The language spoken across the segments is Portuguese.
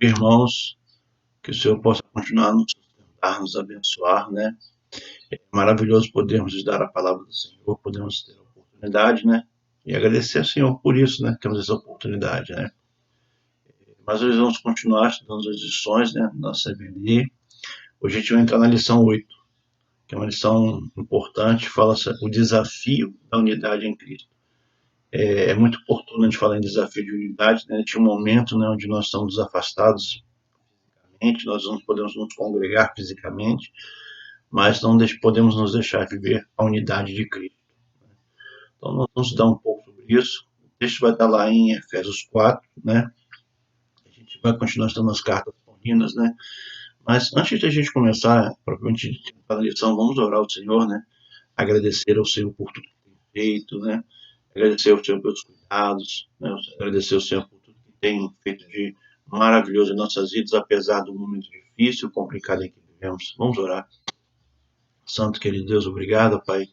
Irmãos, que o Senhor possa continuar a nos sustentar, nos abençoar, né? É maravilhoso podermos estudar a palavra do Senhor, podemos ter a oportunidade, né? E agradecer ao Senhor por isso, né? Temos essa oportunidade, né? Mas hoje vamos continuar estudando as lições, né? Nossa CBD. Hoje a gente vai entrar na lição 8, que é uma lição importante, fala sobre o desafio da unidade em Cristo. É muito oportuno a gente falar em desafio de unidade, né? Tinha um momento, né, onde nós estamos afastados, nós não podemos nos congregar fisicamente, mas não podemos nos deixar viver a unidade de Cristo. Então, nós vamos estudar um pouco sobre isso. O texto vai estar lá em Efésios 4, né? A gente vai continuar estudando as cartas paulinas, né? Mas antes de a gente começar, propriamente a lição, vamos orar ao Senhor, né? Agradecer ao Senhor por tudo que tem feito, né? Agradecer ao Senhor pelos cuidados, né? Agradecer ao Senhor por tudo que tem feito de maravilhoso em nossas vidas, apesar do momento difícil, complicado em que vivemos. Vamos orar. Santo querido Deus, obrigado, Pai,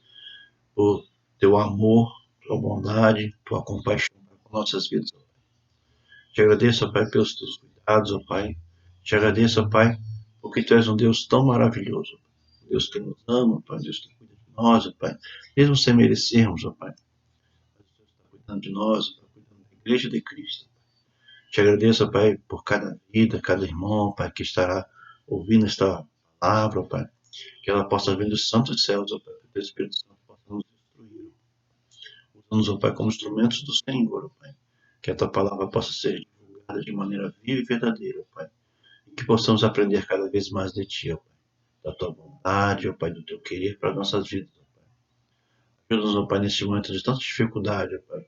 por teu amor, tua bondade, tua compaixão com nossas vidas. Te agradeço, Pai, pelos teus cuidados, Pai. Te agradeço, Pai, porque tu és um Deus tão maravilhoso. Deus que nos ama, Pai, Deus que cuida de nós, Pai. Mesmo sem merecermos, Pai. Mas Deus está cuidando de nós, está cuidando da igreja de Cristo. Te agradeço, Pai, por cada vida, cada irmão, Pai, que estará ouvindo esta palavra, Pai. Que ela possa vir dos santos céus, Pai, que o teu Espírito Santo possa nos instruir. Usamos, ó Pai, como instrumentos do Senhor, ó Pai. Que a tua palavra possa ser divulgada de maneira viva e verdadeira, ó Pai. E que possamos aprender cada vez mais de ti, ó Pai. Da tua bondade, ó Pai, do teu querer para nossas vidas, ó Pai. Ajuda-nos, ó Pai, nesse momento de tanta dificuldade, ó Pai.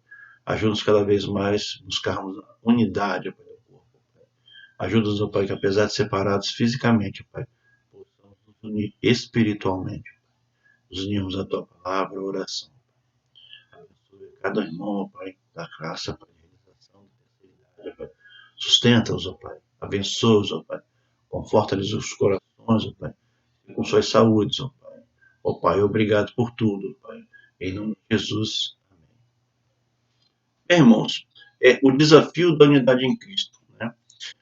Ajuda-nos cada vez mais a buscarmos a unidade, ó Pai, do corpo, ó Pai. Ajuda-nos, ó Pai, que apesar de separados fisicamente, ó Pai, possamos nos unir espiritualmente, ó Pai. Nos unirmos à tua palavra, a oração. Abençoe cada irmão, ó Pai, da graça, Pai, de realização, de terceira idade, ó Pai. Sustenta-os, ó Pai. Abençoa-os, ó Pai. Conforta-lhes os corações, ó Pai. E com suas saúdes, ó Pai. Ó Pai, obrigado por tudo, ó Pai. Em nome de Jesus. Amém. Bem, irmãos, o desafio da unidade em Cristo, né?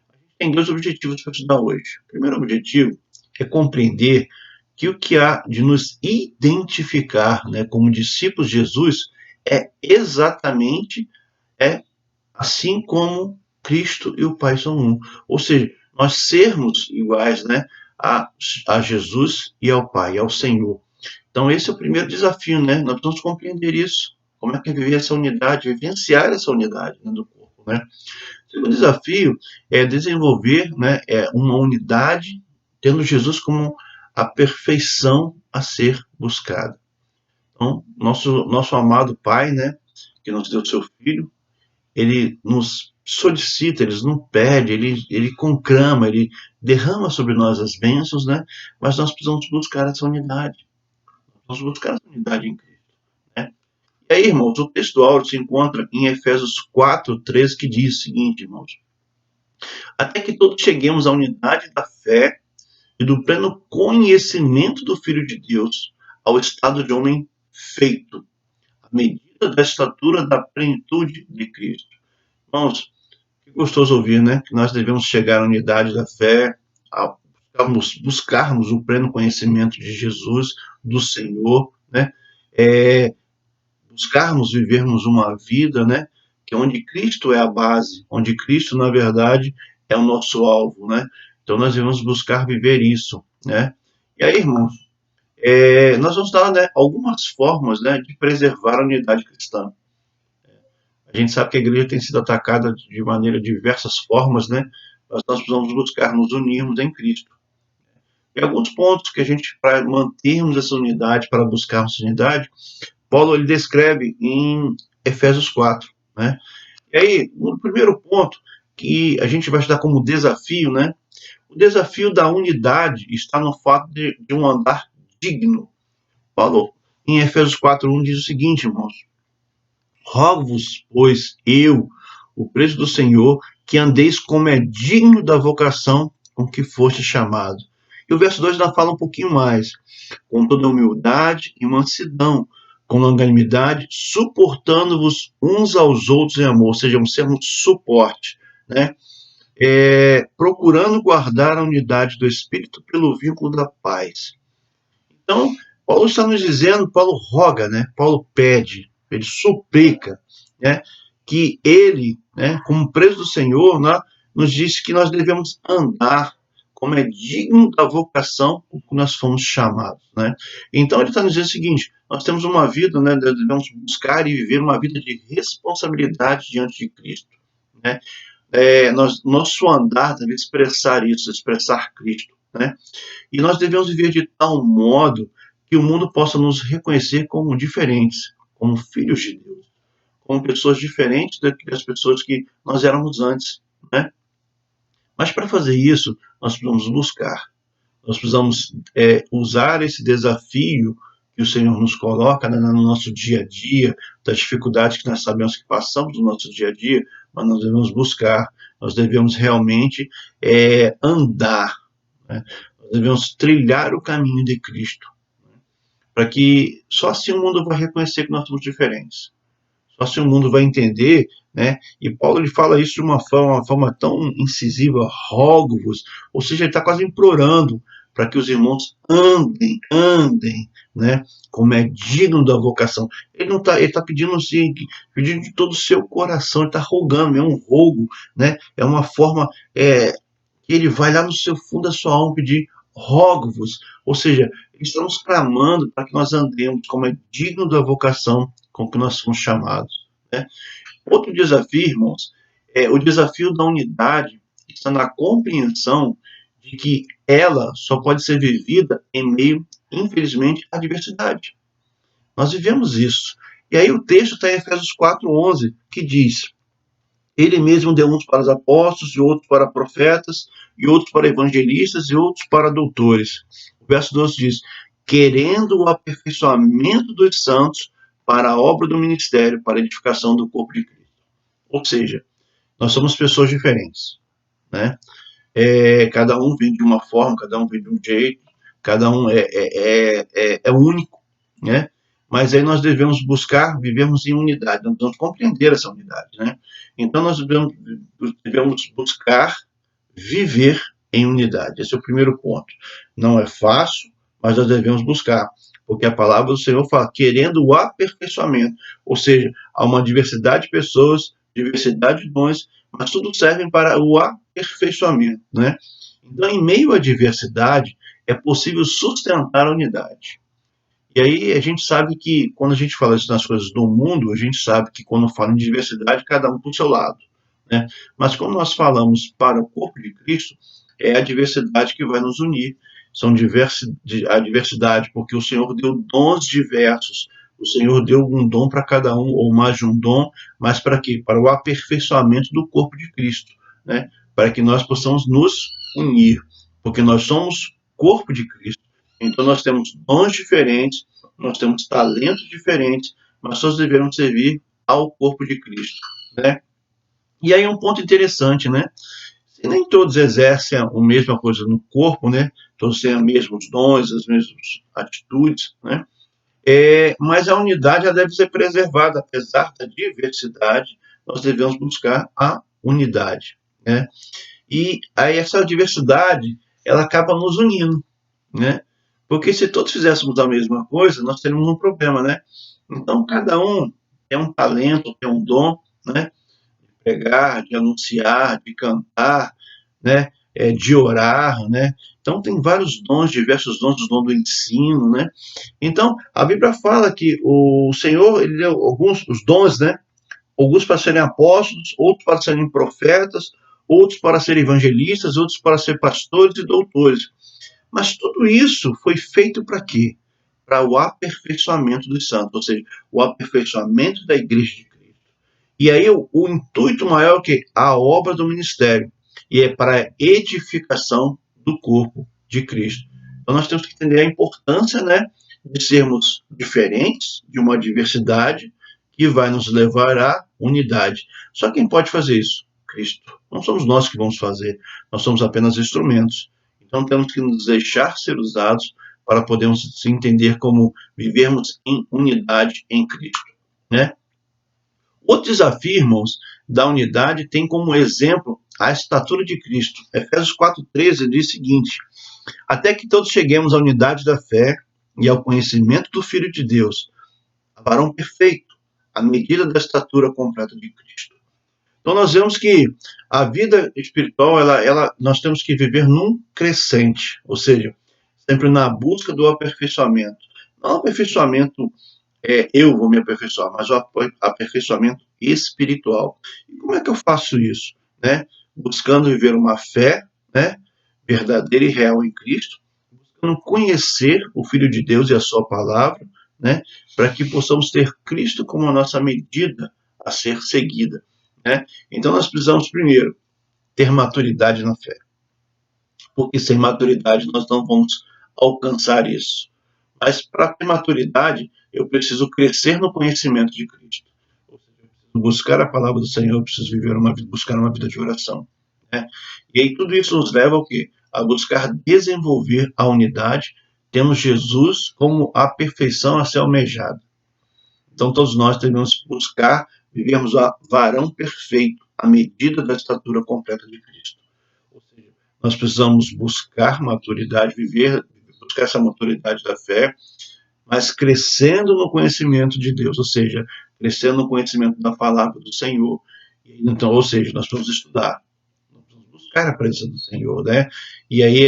A gente tem dois objetivos para estudar hoje. O primeiro objetivo é compreender que o que há de nos identificar, né, como discípulos de Jesus é exatamente assim como Cristo e o Pai são um. Ou seja, nós sermos iguais, né, a Jesus e ao Pai, ao Senhor. Então esse é o primeiro desafio, né? Nós precisamos compreender isso. Como é que é viver essa unidade, vivenciar essa unidade, né, do corpo, né? O segundo desafio é desenvolver, né, uma unidade, tendo Jesus como a perfeição a ser buscada. Então, nosso amado Pai, né, que nos deu seu Filho, ele nos solicita, ele nos pede, ele conclama, ele derrama sobre nós as bênçãos, né? Mas nós precisamos buscar essa unidade. Nós precisamos buscar essa unidade em Cristo, né? E aí, irmãos, o texto áureo se encontra em Efésios 4:13, que diz o seguinte, irmãos: até que todos cheguemos à unidade da fé e do pleno conhecimento do Filho de Deus, ao estado de homem feito, à medida da estatura da plenitude de Cristo. Irmãos, que gostoso ouvir, né? Que nós devemos chegar à unidade da fé, a buscarmos o pleno conhecimento de Jesus, do Senhor, né? Buscarmos vivermos uma vida, né? Que é onde Cristo é a base, onde Cristo, na verdade, é o nosso alvo, né? Então nós devemos buscar viver isso, né? E aí, irmãos, nós vamos dar, né, algumas formas, né, de preservar a unidade cristã. A gente sabe que a igreja tem sido atacada de maneira diversas formas, né? Mas nós precisamos buscar nos unirmos em Cristo. E alguns pontos que a gente, para mantermos essa unidade, para buscarmos essa unidade, Paulo ele descreve em Efésios 4, né? E aí, o primeiro ponto que a gente vai estudar como desafio, né? O desafio da unidade está no fato de um andar digno. Paulo, em Efésios 4:1, diz o seguinte, irmãos: rogo-vos, pois, eu, o preso do Senhor, que andeis como é digno da vocação com que foste chamado. E o verso 2 ainda fala um pouquinho mais: com toda humildade e mansidão, com longanimidade, suportando-vos uns aos outros em amor, ou seja, sermos suporte, né? procurando guardar a unidade do Espírito pelo vínculo da paz. Então, Paulo está nos dizendo, Paulo roga, né? Paulo pede, ele suplica, né? Que ele, né, como preso do Senhor, né, nos diz que nós devemos andar como é digno da vocação com que nós fomos chamados, né? Então ele está nos dizendo o seguinte: nós temos uma vida, né? Devemos buscar e viver uma vida de responsabilidade diante de Cristo, né? Nosso andar deve expressar isso, expressar Cristo, né? E nós devemos viver de tal modo que o mundo possa nos reconhecer como diferentes, como filhos de Deus, como pessoas diferentes das pessoas que nós éramos antes, né? Mas para fazer isso, nós precisamos buscar, nós precisamos usar esse desafio que o Senhor nos coloca, né, no nosso dia a dia, das dificuldades que nós sabemos que passamos no nosso dia a dia, mas nós devemos buscar, nós devemos realmente andar, né? Nós devemos trilhar o caminho de Cristo, para que só assim o mundo vai reconhecer que nós somos diferentes. Só assim o mundo vai entender, né? E Paulo ele fala isso de uma forma tão incisiva, rogo-vos, ou seja, ele está quase implorando para que os irmãos andem, né? Como é digno da vocação. Ele tá pedindo assim, pedindo de todo o seu coração, ele está rogando, é um rogo, né? É uma forma que ele vai lá no seu fundo da sua alma pedir, rogo-vos, ou seja, estamos clamando para que nós andemos como é digno da vocação com que nós somos chamados, né? Outro desafio, irmãos, é o desafio da unidade, que está na compreensão de que ela só pode ser vivida em meio, infelizmente, à diversidade. Nós vivemos isso. E aí o texto está em Efésios 4:11, que diz: ele mesmo deu uns para os apóstolos, e outros para profetas, e outros para evangelistas, e outros para doutores. O verso 12 diz: querendo o aperfeiçoamento dos santos para a obra do ministério, para a edificação do corpo de Cristo. Ou seja, nós somos pessoas diferentes, né? Cada um vem de uma forma, cada um vem de um jeito, cada um é único, né? Mas aí nós devemos buscar vivermos em unidade, nós devemos compreender essa unidade, né? Então nós devemos buscar viver em unidade. Esse é o primeiro ponto. Não é fácil, mas nós devemos buscar, porque a palavra do Senhor fala querendo o aperfeiçoamento, ou seja, há uma diversidade de pessoas, diversidade de dons, mas tudo serve para o aperfeiçoamento, né? Então, em meio à diversidade, é possível sustentar a unidade. E aí a gente sabe que, quando a gente fala isso nas coisas do mundo, a gente sabe que quando fala em diversidade, cada um para o seu lado, né? Mas quando nós falamos para o corpo de Cristo, é a diversidade que vai nos unir. A diversidade, porque o Senhor deu dons diversos. O Senhor deu um dom para cada um, ou mais de um dom, mas para quê? Para o aperfeiçoamento do corpo de Cristo, né? Para que nós possamos nos unir, porque nós somos corpo de Cristo. Então nós temos dons diferentes, nós temos talentos diferentes, mas todos devemos servir ao corpo de Cristo, né? E aí um ponto interessante, né? Se nem todos exercem a mesma coisa no corpo, né? Todos têm os mesmos dons, as mesmas atitudes, né? Mas a unidade já deve ser preservada, apesar da diversidade, nós devemos buscar a unidade, né? E aí essa diversidade, ela acaba nos unindo, né? Porque se todos fizéssemos a mesma coisa, nós teríamos um problema, né? Então, cada um tem um talento, tem um dom, né? De pregar, de anunciar, de cantar, né? De orar, né? Então, tem vários dons, diversos dons, o dom do ensino, né? Então, a Bíblia fala que o Senhor, ele deu alguns, os dons, né? Alguns para serem apóstolos, outros para serem profetas, outros para serem evangelistas, outros para ser pastores e doutores. Mas tudo isso foi feito para quê? Para o aperfeiçoamento dos santos, ou seja, o aperfeiçoamento da igreja de Cristo. E aí o intuito maior é que a obra do ministério, e é para a edificação do corpo de Cristo. Então nós temos que entender a importância, né, de sermos diferentes, de uma diversidade que vai nos levar à unidade. Só quem pode fazer isso? Cristo. Não somos nós que vamos fazer, nós somos apenas instrumentos. Então temos que nos deixar ser usados para podermos se entender como vivermos em unidade em Cristo, né? Outro desafio, irmãos, da unidade tem como exemplo à estatura de Cristo. Efésios 4,13 diz o seguinte: até que todos cheguemos à unidade da fé e ao conhecimento do Filho de Deus, a varão perfeito, à medida da estatura completa de Cristo. Então nós vemos que a vida espiritual, nós temos que viver num crescente, ou seja, sempre na busca do aperfeiçoamento. Não aperfeiçoamento, eu vou me aperfeiçoar, mas o aperfeiçoamento espiritual. E como é que eu faço isso? Né? Buscando viver uma fé, né, verdadeira e real em Cristo, buscando conhecer o Filho de Deus e a sua palavra, né, para que possamos ter Cristo como a nossa medida a ser seguida. Né? Então nós precisamos, primeiro, ter maturidade na fé, porque sem maturidade nós não vamos alcançar isso. Mas para ter maturidade, eu preciso crescer no conhecimento de Cristo. Ou seja, eu preciso buscar a palavra do Senhor, eu preciso buscar uma vida de oração. Né? E aí tudo isso nos leva ao quê? A buscar desenvolver a unidade, tendo Jesus como a perfeição a ser almejada. Então todos nós devemos buscar vivermos a varão perfeito, à medida da estatura completa de Cristo. Ou seja, nós precisamos buscar maturidade, buscar essa maturidade da fé, mas crescendo no conhecimento de Deus, ou seja, crescendo no conhecimento da palavra do Senhor. Então, ou seja, nós vamos estudar, nós vamos buscar a presença do Senhor, né? E aí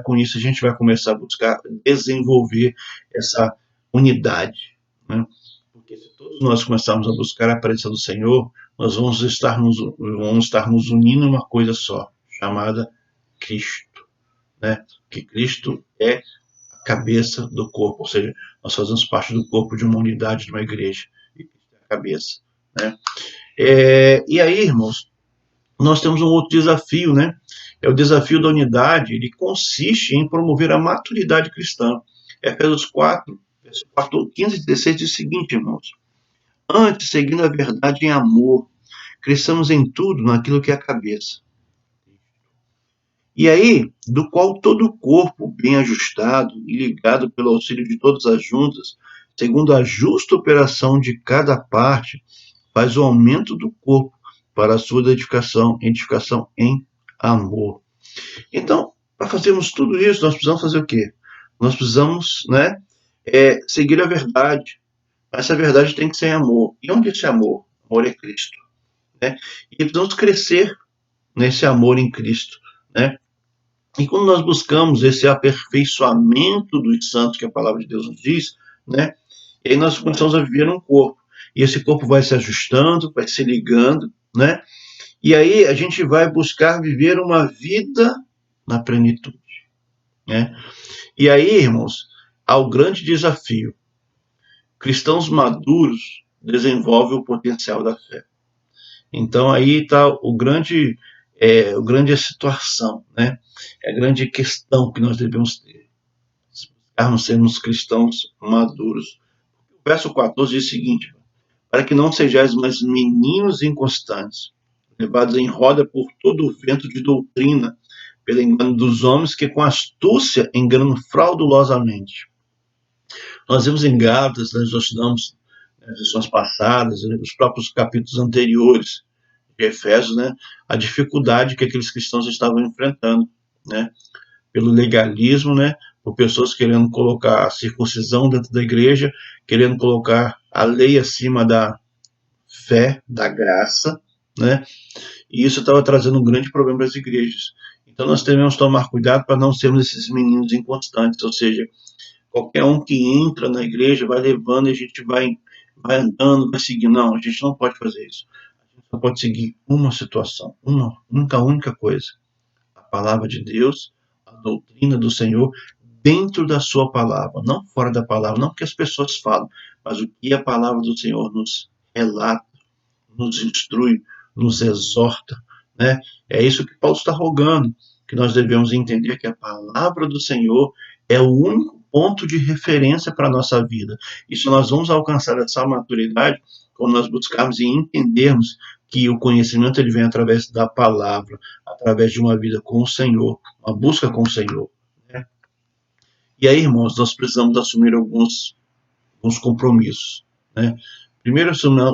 com isso, a gente vai começar a buscar desenvolver essa unidade, né? Porque se todos nós começarmos a buscar a presença do Senhor, nós vamos estar nos unindo em uma coisa só, chamada Cristo, né? Que Cristo é a cabeça do corpo, ou seja, nós fazemos parte do corpo de uma unidade, de uma igreja, e Cristo é a cabeça, né? E aí, irmãos, nós temos um outro desafio, né? É o desafio da unidade, ele consiste em promover a maturidade cristã. Efésios 4, verso 15 e 16 diz o seguinte, irmãos: antes, seguindo a verdade em amor, cresçamos em tudo naquilo que é a cabeça. E aí, do qual todo o corpo, bem ajustado e ligado pelo auxílio de todas as juntas, segundo a justa operação de cada parte, faz o aumento do corpo para a sua edificação em amor. Então, para fazermos tudo isso, nós precisamos fazer o quê? Nós precisamos, né, seguir a verdade. Essa verdade tem que ser em amor. E onde é esse amor? O amor é Cristo. Né? E precisamos crescer nesse amor em Cristo. Né? E quando nós buscamos esse aperfeiçoamento dos santos, que a palavra de Deus nos diz, né? E aí nós começamos a viver um corpo. E esse corpo vai se ajustando, vai se ligando, né? E aí a gente vai buscar viver uma vida na plenitude. Né? E aí, irmãos, há o grande desafio. Cristãos maduros desenvolvem o potencial da fé. Então aí está o grande situação, né? É a grande questão que nós devemos ter. Buscarmos sermos cristãos maduros. O verso 14 diz o seguinte: para que não sejais mais meninos inconstantes, levados em roda por todo o vento de doutrina, pelo engano dos homens que com astúcia enganam fraudulosamente. Nós vimos em Gálatas, nós estudamos nas lições passadas, nos próprios capítulos anteriores de Efésios, né, a dificuldade que aqueles cristãos estavam enfrentando, né, pelo legalismo, né, por pessoas querendo colocar a circuncisão dentro da igreja, querendo colocar a lei acima da fé, da graça, né, e isso estava trazendo um grande problema para as igrejas. Então nós devemos tomar cuidado para não sermos esses meninos inconstantes, ou seja, qualquer um que entra na igreja vai levando e a gente vai andando, vai seguindo. Não, a gente não pode fazer isso. A gente só pode seguir uma situação, uma única coisa: a palavra de Deus, a doutrina do Senhor, dentro da sua palavra, não fora da palavra, não que as pessoas falam, mas o que a palavra do Senhor nos relata, nos instrui, nos exorta, né? É isso que Paulo está rogando, que nós devemos entender que a palavra do Senhor é o único ponto de referência para a nossa vida. E se nós vamos alcançar essa maturidade, quando nós buscarmos e entendermos que o conhecimento ele vem através da palavra, através de uma vida com o Senhor, uma busca com o Senhor. Né? E aí, irmãos, nós precisamos assumir alguns compromissos. Né? Primeiro,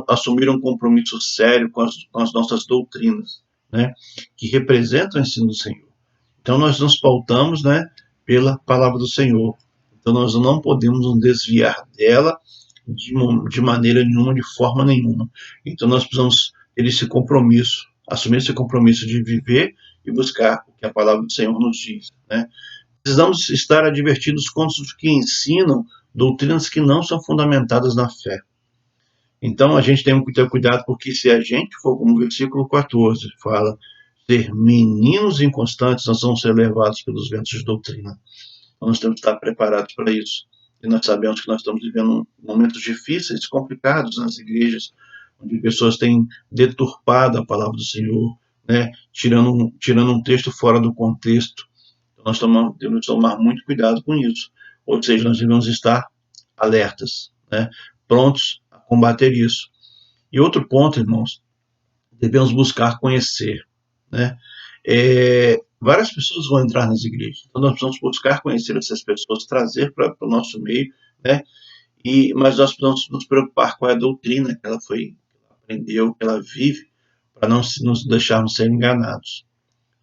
assumir um compromisso sério com as nossas doutrinas. né, que representam o ensino do Senhor. Então nós nos pautamos, né, pela palavra do Senhor. Então nós não podemos nos desviar dela de maneira nenhuma, de forma nenhuma. Então nós precisamos ter esse compromisso, assumir esse compromisso de viver e buscar o que a palavra do Senhor nos diz, né? Precisamos estar advertidos contra os que ensinam doutrinas que não são fundamentadas na fé. Então a gente tem que ter cuidado, porque se a gente for, como o versículo 14 fala, ser meninos inconstantes, nós vamos ser levados pelos ventos de doutrina. Então nós temos que estar preparados para isso. E nós sabemos que nós estamos vivendo momentos difíceis, complicados nas igrejas, onde pessoas têm deturpado a palavra do Senhor, né, tirando um texto fora do contexto. Então nós devemos tomar muito cuidado com isso. Ou seja, nós devemos estar alertas, né, prontos a combater isso. E outro ponto, irmãos, devemos buscar conhecer, né? Várias pessoas vão entrar nas igrejas, então nós precisamos buscar conhecer essas pessoas, trazer para o nosso meio, né? Mas nós precisamos nos preocupar com a doutrina que ela aprendeu, que ela vive, para não nos deixarmos ser enganados.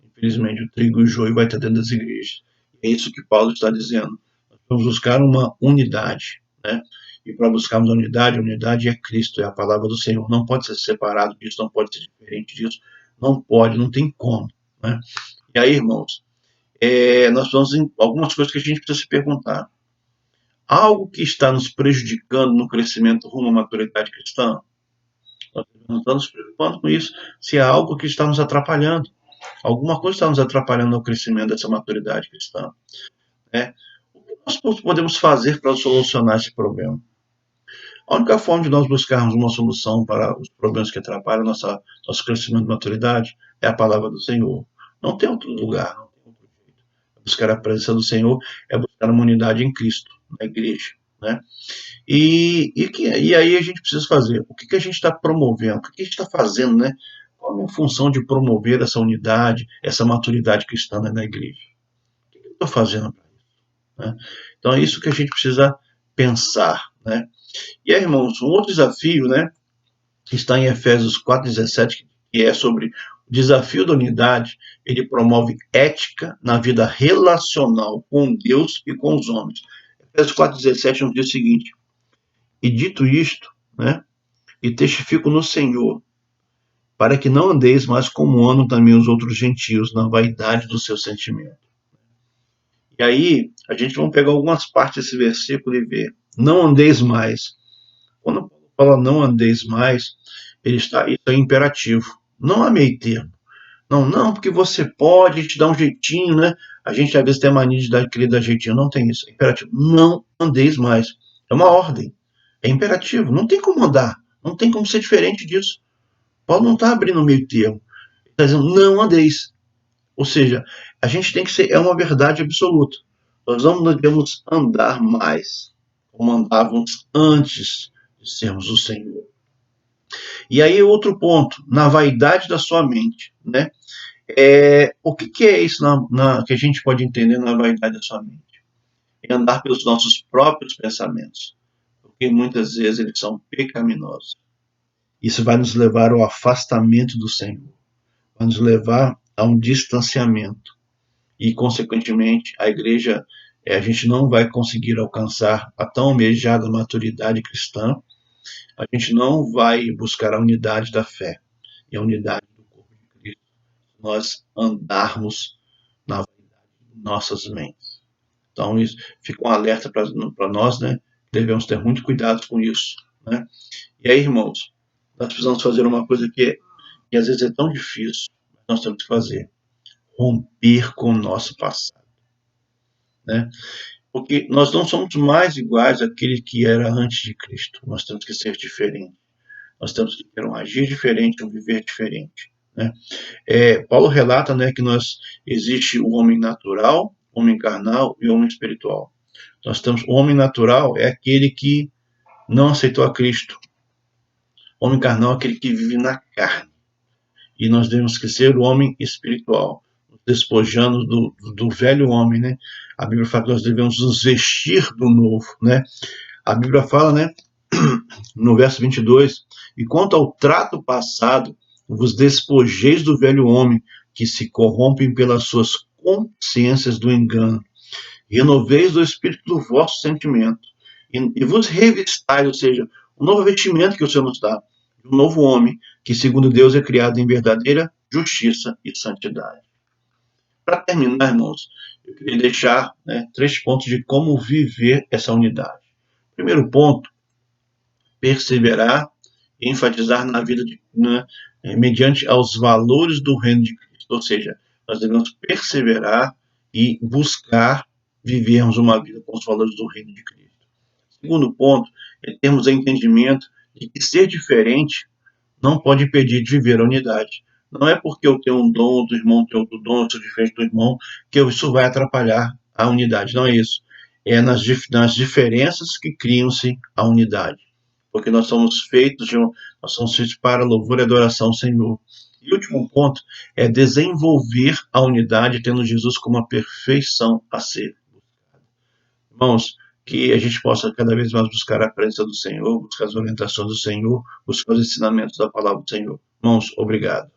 Infelizmente, o trigo e o joio vai estar dentro das igrejas. É isso que Paulo está dizendo. Nós vamos buscar uma unidade, né? E para buscarmos a unidade é Cristo, é a palavra do Senhor. Não pode ser separado disso, não pode ser diferente disso, não pode, não tem como, né? E aí, irmãos, nós vamos em algumas coisas que a gente precisa se perguntar. Algo que está nos prejudicando no crescimento rumo à maturidade cristã? Nós não estamos nos preocupando com isso, se é algo que está nos atrapalhando. Alguma coisa está nos atrapalhando no crescimento dessa maturidade cristã, né? O que nós podemos fazer para solucionar esse problema? A única forma de nós buscarmos uma solução para os problemas que atrapalham nosso crescimento de maturidade é a palavra do Senhor. Não tem outro lugar, não tem outro jeito. Buscar a presença do Senhor é buscar uma unidade em Cristo, na igreja, né? E aí a gente precisa fazer. O que a gente está promovendo? O que a gente está fazendo, né? Qual é a função de promover essa unidade, essa maturidade cristã na igreja? O que eu estou fazendo para isso, né? Então é isso que a gente precisa pensar, né? E aí, irmãos, um outro desafio, né, que está em Efésios 4,17, que é sobre o desafio da unidade. Ele promove ética na vida relacional com Deus e com os homens. Efésios 4,17 nos diz o seguinte: e dito isto, né, e testifico no Senhor, para que não andeis mais como andam também os outros gentios, na vaidade do seu sentimento. E aí, a gente vai pegar algumas partes desse versículo e ver. Não andeis mais. Quando Paulo fala não andeis mais, isso é imperativo. Não há meio termo. Não, porque você pode te dar um jeitinho, né? A gente às vezes tem a mania de querer dar jeitinho. Não tem isso. É imperativo. Não andeis mais. É uma ordem. É imperativo. Não tem como andar. Não tem como ser diferente disso. Paulo não está abrindo meio termo. Ele está dizendo não andeis. Ou seja, a gente tem que ser, é uma verdade absoluta. Nós não devemos andar mais como andávamos antes de sermos o Senhor. E aí outro ponto, na vaidade da sua mente, né? O que é isso que a gente pode entender na vaidade da sua mente? É andar pelos nossos próprios pensamentos, porque muitas vezes eles são pecaminosos. Isso vai nos levar ao afastamento do Senhor, vai nos levar a um distanciamento. E, consequentemente, a gente não vai conseguir alcançar a tão almejada maturidade cristã, a gente não vai buscar a unidade da fé e a unidade do corpo de Cristo, se nós andarmos na vaidade de nossas mentes. Então, isso fica um alerta para nós, né? Devemos ter muito cuidado com isso, né? E aí, irmãos, nós precisamos fazer uma coisa que às vezes é tão difícil, mas nós temos que fazer: romper com o nosso passado, né? Porque nós não somos mais iguais àquele que era antes de Cristo. Nós temos que ser diferentes. Nós temos que ter um agir diferente, um viver diferente, né? Paulo relata, né, que existe o homem natural, o homem carnal e o homem espiritual. Nós temos o homem natural, é aquele que não aceitou a Cristo. O homem carnal é aquele que vive na carne. E nós devemos que ser o homem espiritual, despojando do velho homem, né? A Bíblia fala que nós devemos nos vestir do novo, né? A Bíblia fala, né, no verso 22, e quanto ao trato passado, vos despojeis do velho homem, que se corrompem pelas suas consciências do engano, renoveis do espírito do vosso sentimento, e vos revistais, ou seja, um novo vestimento que o Senhor nos dá, um novo homem, que segundo Deus é criado em verdadeira justiça e santidade. Para terminar, irmãos, eu queria deixar, 3 pontos de como viver essa unidade. Primeiro ponto, perseverar e enfatizar na vida mediante aos valores do reino de Cristo. Ou seja, nós devemos perseverar e buscar vivermos uma vida com os valores do reino de Cristo. Segundo ponto, é termos o entendimento de que ser diferente não pode impedir de viver a unidade. Não é porque eu tenho um dom, do irmão tem outro dom, eu sou diferente do irmão, que isso vai atrapalhar a unidade. Não é isso. É nas diferenças que criam-se a unidade. Porque nós somos feitos para louvor e adoração ao Senhor. E o último ponto é desenvolver a unidade, tendo Jesus como a perfeição a ser. Irmãos, que a gente possa cada vez mais buscar a presença do Senhor, buscar as orientações do Senhor, buscar os ensinamentos da palavra do Senhor. Irmãos, obrigado.